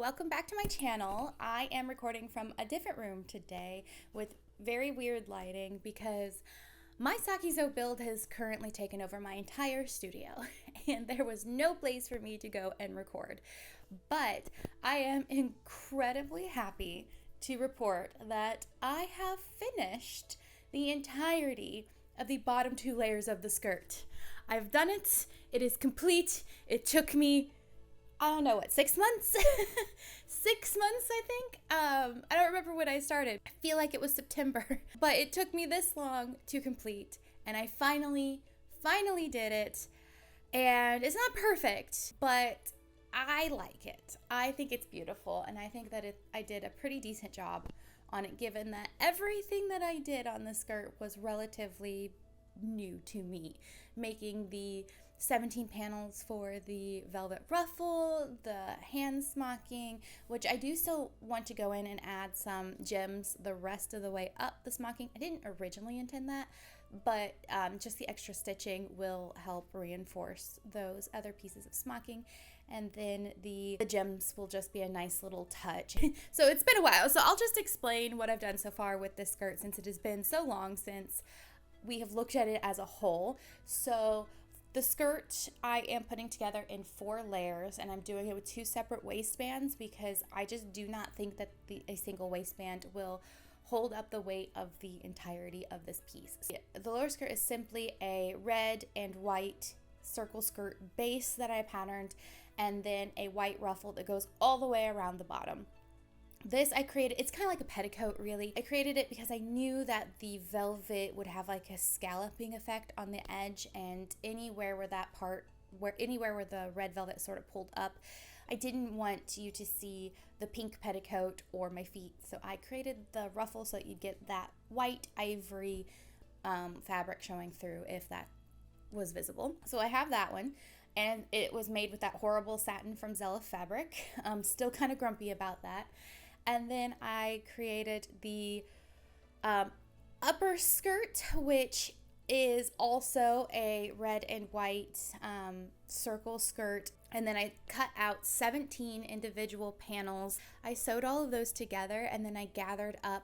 welcome back to my channel. I am recording from a different room today with very weird lighting because my Sakizo build has currently taken over my entire studio and there was no place for me to go and record. But I am incredibly happy to report that I have finished the entirety of the bottom two layers of the skirt. I've done it. It is complete. It took me, I don't know what, 6 months? 6 months, I think. I don't remember when I started. I feel like it was September, but it took me this long to complete, and I finally did it. And it's not perfect, but I like it. I think it's beautiful, and I think that I did a pretty decent job on it, given that everything that I did on the skirt was relatively new to me. Making the 17 panels for the velvet ruffle, the hand smocking, which I do still want to go in and add some gems the rest of the way up the smocking. I didn't originally intend that, but just the extra stitching will help reinforce those other pieces of smocking. And then the gems will just be a nice little touch. So it's been a while, so I'll just explain what I've done so far with this skirt since it has been so long since we have looked at it as a whole. So the skirt I am putting together in 4 layers, and I'm doing it with 2 separate waistbands because I just do not think that a single waistband will hold up the weight of the entirety of this piece. The lower skirt is simply a red and white circle skirt base that I patterned, and then a white ruffle that goes all the way around the bottom. This I created, it's kind of like a petticoat really. I created it because I knew that the velvet would have like a scalloping effect on the edge, and anywhere where the red velvet sort of pulled up, I didn't want you to see the pink petticoat or my feet. So I created the ruffle so that you'd get that white ivory fabric showing through if that was visible. So I have that one. And it was made with that horrible satin from Zella fabric. I'm still kind of grumpy about that. And then I created the upper skirt, which is also a red and white circle skirt. And then I cut out 17 individual panels. I sewed all of those together, and then I gathered up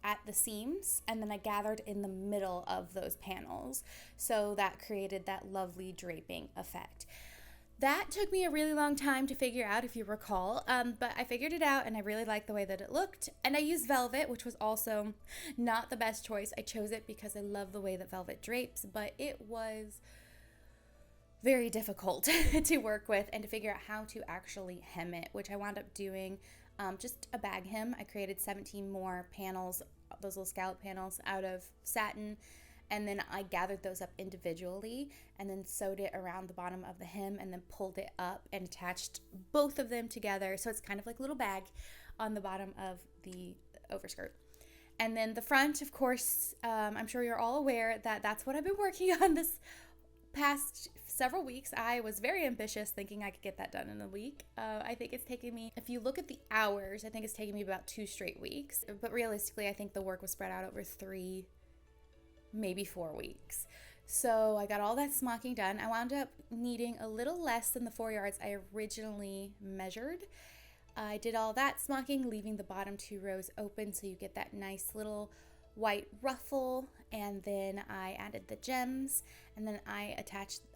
at the seams, and then I gathered in the middle of those panels. So that created that lovely draping effect. That took me a really long time to figure out, if you recall, but I figured it out, and I really liked the way that it looked. And I used velvet, which was also not the best choice. I chose it because I love the way that velvet drapes, but it was very difficult to work with and to figure out how to actually hem it, which I wound up doing just a bag hem. I created 17 more panels, those little scallop panels, out of satin, and then I gathered those up individually and then sewed it around the bottom of the hem and then pulled it up and attached both of them together. So it's kind of like a little bag on the bottom of the overskirt. And then the front, of course, I'm sure you're all aware that that's what I've been working on this past several weeks. I was very ambitious, thinking I could get that done in a week. I think it's taken me, if you look at the hours, I think it's taken me about 2 straight weeks. But realistically, I think the work was spread out over 3, maybe 4 weeks. So I got all that smocking done. I wound up needing a little less than the 4 yards I originally measured. I did all that smocking, leaving the bottom 2 rows open so you get that nice little white ruffle, and then I added the gems, and then I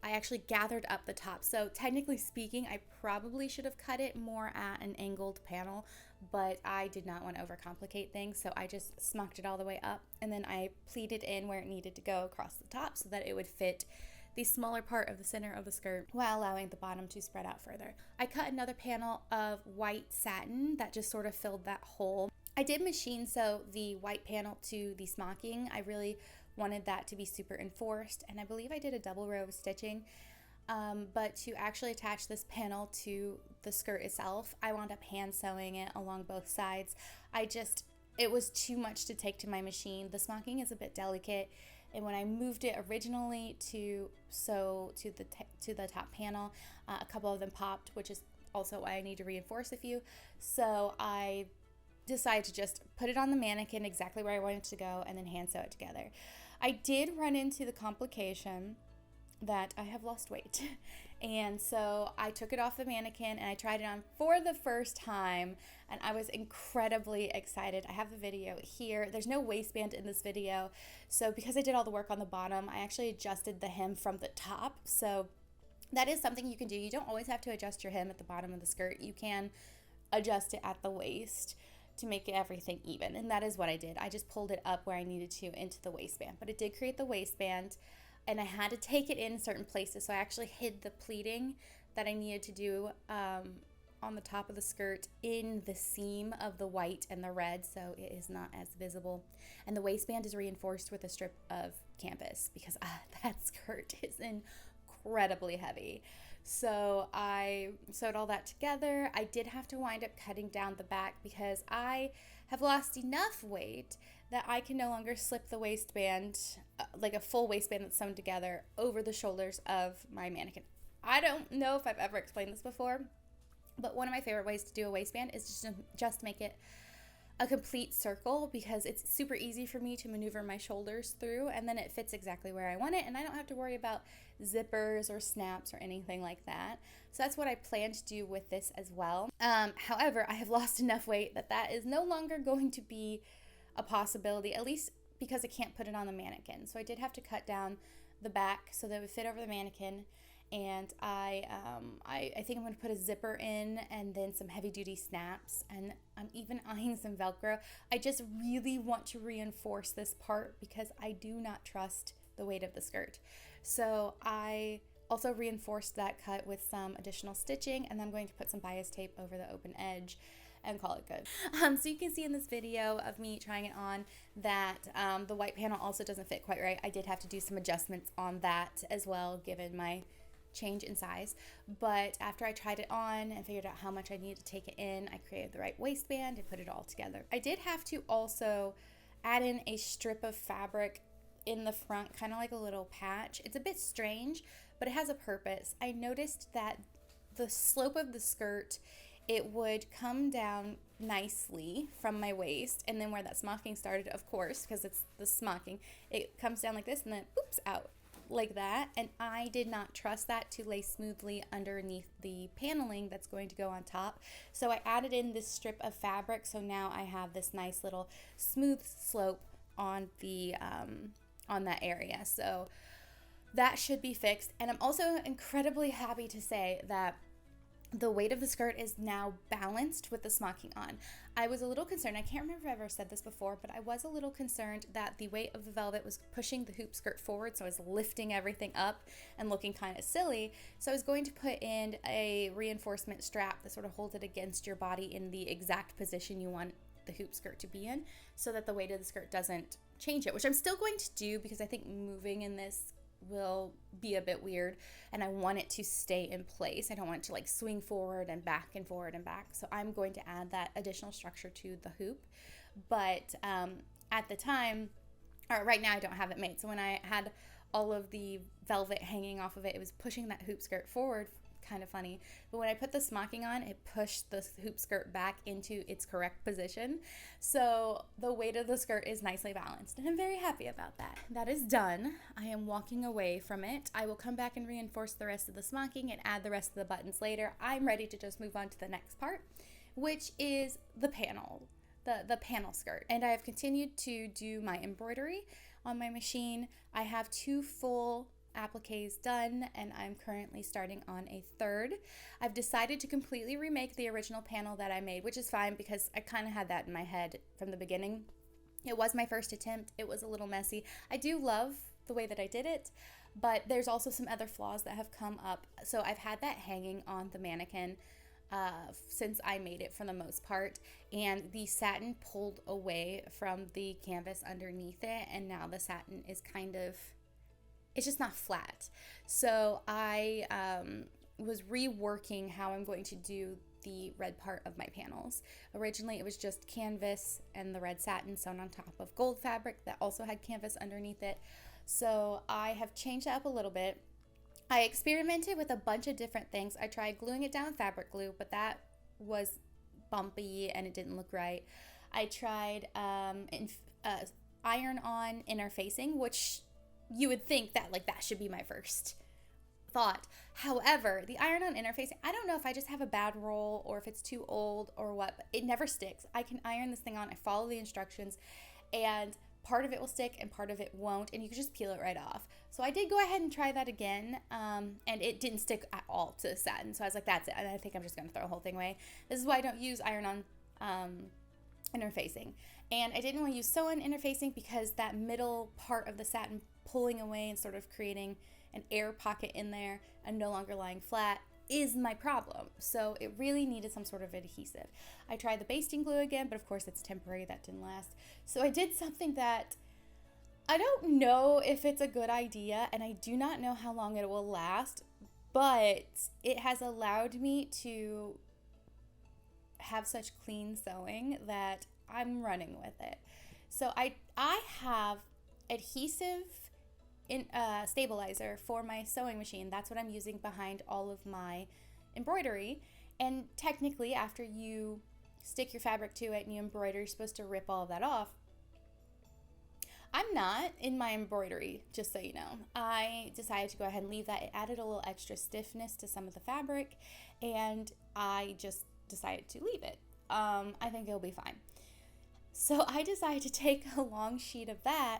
actually gathered up the top. So technically speaking, I probably should have cut it more at an angled panel, but I did not want to overcomplicate things, so I just smocked it all the way up, and then I pleated in where it needed to go across the top so that it would fit the smaller part of the center of the skirt while allowing the bottom to spread out further. I cut another panel of white satin that just sort of filled that hole. I did machine sew the white panel to the smocking. I really wanted that to be super enforced, and I believe I did a double row of stitching. But to actually attach this panel to the skirt itself, I wound up hand sewing it along both sides. It was too much to take to my machine. The smocking is a bit delicate, and when I moved it originally to sew to the top panel, a couple of them popped, which is also why I need to reinforce a few. So I decided to just put it on the mannequin exactly where I wanted it to go and then hand sew it together. I did run into the complication that I have lost weight And so I took it off the mannequin and I tried it on for the first time, and I was incredibly excited. I have the video here. There's no waistband in this video. So because I did all the work on the bottom, I actually adjusted the hem from the top. So that is something you can do. You don't always have to adjust your hem at the bottom of the skirt. You can adjust it at the waist to make everything even. And that is what I did. I just pulled it up where I needed to into the waistband. But it did create the waistband, and I had to take it in certain places. So I actually hid the pleating that I needed to do on the top of the skirt in the seam of the white and the red, so it is not as visible. And the waistband is reinforced with a strip of canvas because that skirt is incredibly heavy. So I sewed all that together. I did have to wind up cutting down the back because I have lost enough weight that I can no longer slip the waistband, like a full waistband that's sewn together, over the shoulders of my mannequin. I don't know if I've ever explained this before, but one of my favorite ways to do a waistband is just make it a complete circle, because it's super easy for me to maneuver my shoulders through, and then it fits exactly where I want it, and I don't have to worry about zippers or snaps or anything like that. So that's what I plan to do with this as well. However, I have lost enough weight that is no longer going to be a possibility, at least because I can't put it on the mannequin. So I did have to cut down the back so that it would fit over the mannequin. And I think I'm going to put a zipper in and then some heavy duty snaps, and I'm even eyeing some Velcro. I just really want to reinforce this part because I do not trust the weight of the skirt. So I also reinforced that cut with some additional stitching, and then I'm going to put some bias tape over the open edge and call it good. So you can see in this video of me trying it on that the white panel also doesn't fit quite right. I did have to do some adjustments on that as well, given my change in size. But after I tried it on and figured out how much I needed to take it in, I created the right waistband and put it all together. I did have to also add in a strip of fabric in the front, kind of like a little patch. It's a bit strange, but it has a purpose. I noticed that the slope of the skirt, it would come down nicely from my waist, and then where that smocking started, of course, because it's the smocking, it comes down like this and then oops, out like that. And I did not trust that to lay smoothly underneath the paneling that's going to go on top. So I added in this strip of fabric, so now I have this nice little smooth slope on the on that area. So that should be fixed. And I'm also incredibly happy to say that the weight of the skirt is now balanced with the smocking on. I was a little concerned, I can't remember if I've ever said this before, but I was a little concerned that the weight of the velvet was pushing the hoop skirt forward, so I was lifting everything up and looking kind of silly. So I was going to put in a reinforcement strap that sort of holds it against your body in the exact position you want the hoop skirt to be in, so that the weight of the skirt doesn't change it, which I'm still going to do because I think moving in this will be a bit weird, and I want it to stay in place. I don't want it to like swing forward and back and forward and back. So I'm going to add that additional structure to the hoop. But at the time, or right now, I don't have it made. So when I had all of the velvet hanging off of it, it was pushing that hoop skirt forward, kind of funny. But when I put the smocking on, it pushed the hoop skirt back into its correct position. So the weight of the skirt is nicely balanced, and I'm very happy about that. That is done. I am walking away from it. I will come back and reinforce the rest of the smocking and add the rest of the buttons later. I'm ready to just move on to the next part, which is the panel, the panel skirt. And I have continued to do my embroidery on my machine. I have 2 full appliques done, and I'm currently starting on a third. I've decided to completely remake the original panel that I made, which is fine because I kind of had that in my head from the beginning. It was my first attempt. It was a little messy. I do love the way that I did it, but there's also some other flaws that have come up. So I've had that hanging on the mannequin since I made it for the most part, and the satin pulled away from the canvas underneath it, and now the satin is kind of, it's just not flat. So I was reworking how I'm going to do the red part of my panels. Originally, it was just canvas and the red satin sewn on top of gold fabric that also had canvas underneath it. So I have changed that up a little bit. I experimented with a bunch of different things. I tried gluing it down with fabric glue, but that was bumpy and it didn't look right. I tried iron-on interfacing, which you would think that like that should be my first thought. However, the iron-on interfacing, I don't know if I just have a bad roll or if it's too old or what, but it never sticks. I can iron this thing on, I follow the instructions, and part of it will stick and part of it won't, and you can just peel it right off. So I did go ahead and try that again, and it didn't stick at all to the satin. So I was like, that's it. And I think I'm just going to throw the whole thing away. This is why I don't use iron-on interfacing. And I didn't want to use sew-on interfacing because that middle part of the satin pulling away and sort of creating an air pocket in there and no longer lying flat is my problem. So it really needed some sort of adhesive. I tried the basting glue again, but of course it's temporary, that didn't last. So I did something that I don't know if it's a good idea, and I do not know how long it will last, but it has allowed me to have such clean sewing that I'm running with it. So I have adhesive stabilizer for my sewing machine. That's what I'm using behind all of my embroidery. And technically, after you stick your fabric to it and you embroider, you're supposed to rip all of that off. I'm not in my embroidery, just so you know. I decided to go ahead and leave that. It added a little extra stiffness to some of the fabric, and I just decided to leave it. I think it'll be fine. So I decided to take a long sheet of that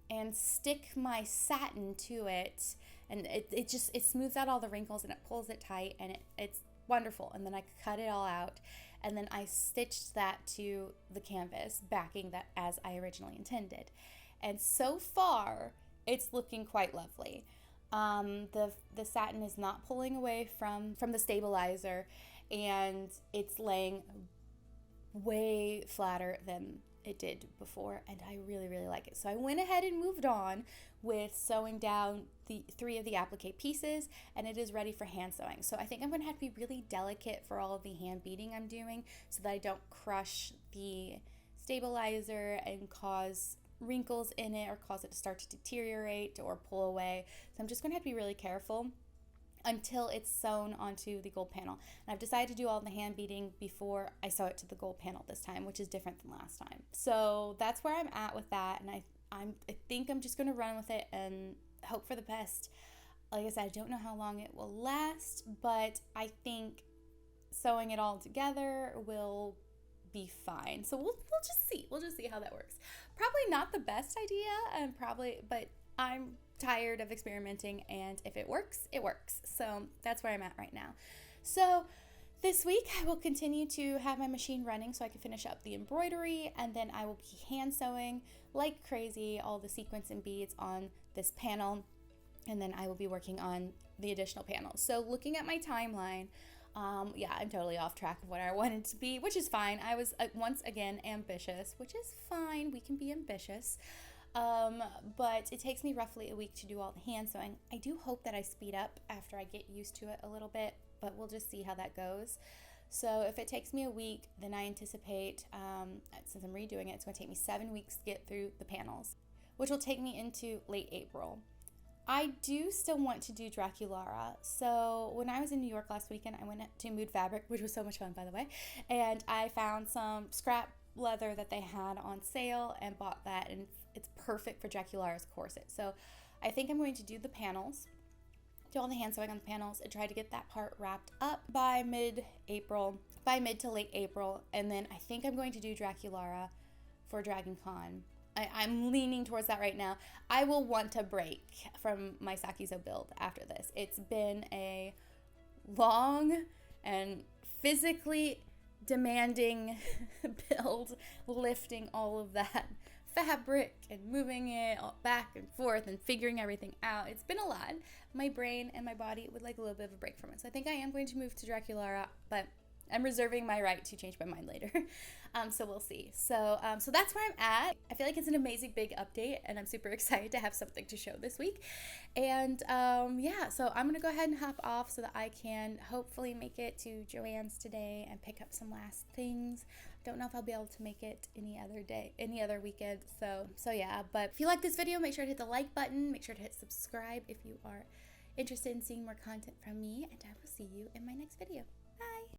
and stick my satin to it, and it smooths out all the wrinkles and it pulls it tight, and it's wonderful. And then I cut it all out, and then I stitched that to the canvas, backing that as I originally intended. And so far, it's looking quite lovely. The satin is not pulling away from the stabilizer, and it's laying way flatter than it did before, and I really, really like it. So I went ahead and moved on with sewing down the 3 of the applique pieces, and it is ready for hand sewing. So I think I'm going to have to be really delicate for all of the hand beading I'm doing so that I don't crush the stabilizer and cause wrinkles in it or cause it to start to deteriorate or pull away. So I'm just going to have to be really careful until it's sewn onto the gold panel. And I've decided to do all the hand beading before I sew it to the gold panel this time, which is different than last time. So that's where I'm at with that, and I think I'm just going to run with it and hope for the best. Like I said, I don't know how long it will last, but I think sewing it all together will be fine. So we'll just see. We'll just see how that works. Probably not the best idea, but I'm tired of experimenting, and if it works, it works. So that's where I'm at right now. So this week I will continue to have my machine running so I can finish up the embroidery, and then I will be hand sewing like crazy all the sequins and beads on this panel, and then I will be working on the additional panels. So looking at my timeline, yeah, I'm totally off track of what I wanted to be, which is fine. I was once again ambitious, which is fine. We can be ambitious. But it takes me roughly a week to do all the hand sewing. I do hope that I speed up after I get used to it a little bit, but we'll just see how that goes. So if it takes me a week, then I anticipate, since I'm redoing it, it's going to take me 7 weeks to get through the panels, which will take me into late April. I do still want to do Draculara. So when I was in New York last weekend, I went to Mood Fabric, which was so much fun, by the way, and I found some scrap leather that they had on sale and bought that, and it's perfect for Draculara's corset. So I think I'm going to do the panels, do all the hand sewing on the panels, and try to get that part wrapped up by mid to late April, and then I think I'm going to do Draculara for Dragon Con. I'm leaning towards that right now. I will want a break from my Sakizo build after this. It's been a long and physically demanding build, lifting all of that fabric and moving it back and forth and figuring everything out. It's been a lot. My brain and my body would like a little bit of a break from it. So I think I am going to move to Draculara, but I'm reserving my right to change my mind later. So we'll see. So that's where I'm at. I feel like it's an amazing big update, and I'm super excited to have something to show this week. And yeah, so I'm gonna go ahead and hop off so that I can hopefully make it to Joann's today and pick up some last things. Don't know if I'll be able to make it any other weekend. So yeah, but if you like this video, make sure to hit the like button. Make sure to hit subscribe if you are interested in seeing more content from me, and I will see you in my next video.